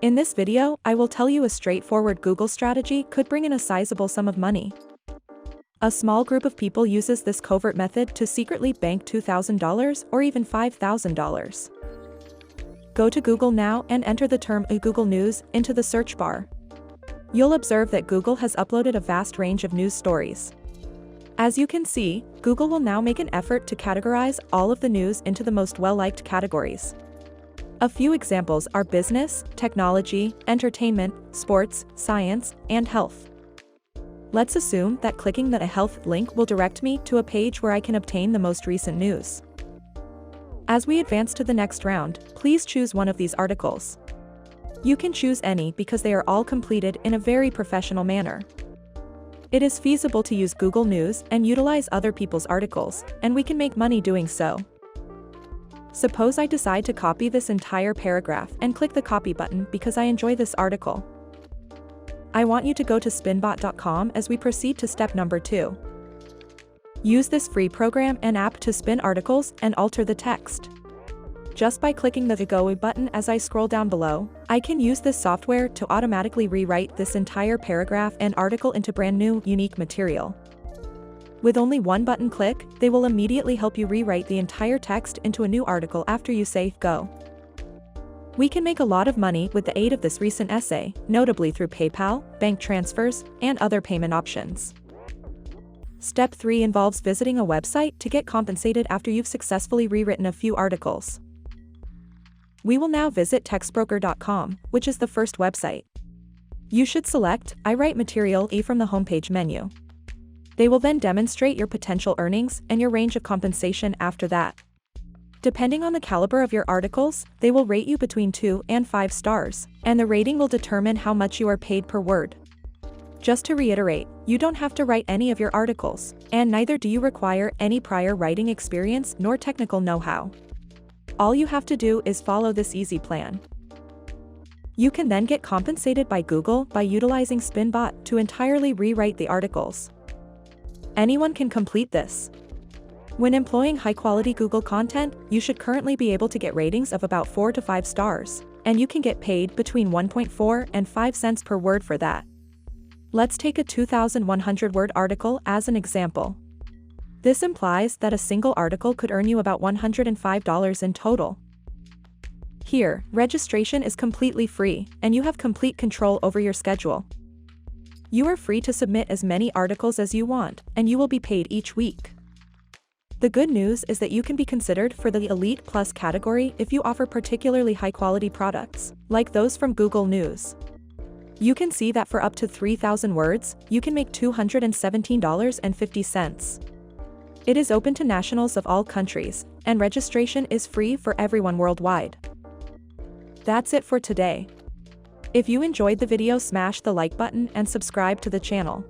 In this video, I will tell you a straightforward Google strategy could bring in a sizable sum of money. A small group of people uses this covert method to secretly bank $2,000 or even $5,000. Go to Google now and enter the term Google News into the search bar. You'll observe that Google has uploaded a vast range of news stories. As you can see, Google will now make an effort to categorize all of the news into the most well-liked categories. A few examples are business, technology, entertainment, sports, science, and health. Let's assume that clicking the health link will direct me to a page where I can obtain the most recent news. As we advance to the next round, please choose one of these articles. You can choose any because they are all completed in a very professional manner. It is feasible to use Google News and utilize other people's articles, and we can make money doing so. Suppose I decide to copy this entire paragraph and click the copy button because I enjoy this article. I want you to go to spinbot.com as we proceed to step number 2. Use this free program and app to spin articles and alter the text. Just by clicking the Go button as I scroll down below, I can use this software to automatically rewrite this entire paragraph and article into brand new, unique material. With only one button click, they will immediately help you rewrite the entire text into a new article after you say Go. We can make a lot of money with the aid of this recent essay, notably through PayPal, bank transfers, and other payment options. Step 3 involves visiting a website to get compensated after you've successfully rewritten a few articles. We will now visit textbroker.com, which is the first website. You should select I write material from the homepage menu. They will then demonstrate your potential earnings and your range of compensation after that. Depending on the caliber of your articles, they will rate you between 2 and 5 stars, and the rating will determine how much you are paid per word. Just to reiterate, you don't have to write any of your articles, and neither do you require any prior writing experience nor technical know-how. All you have to do is follow this easy plan. You can then get compensated by Google by utilizing Spinbot to entirely rewrite the articles. Anyone can complete this. When employing high-quality Google content, you should currently be able to get ratings of about 4 to 5 stars, and you can get paid between 1.4 and 5 cents per word for that. Let's take a 2,100-word article as an example. This implies that a single article could earn you about $105 in total. Here, registration is completely free, and you have complete control over your schedule. You are free to submit as many articles as you want, and you will be paid each week. The good news is that you can be considered for the Elite Plus category if you offer particularly high-quality products, like those from Google News. You can see that for up to 3,000 words, you can make $217.50. It is open to nationals of all countries, and registration is free for everyone worldwide. That's it for today. If you enjoyed the video, smash the like button and subscribe to the channel.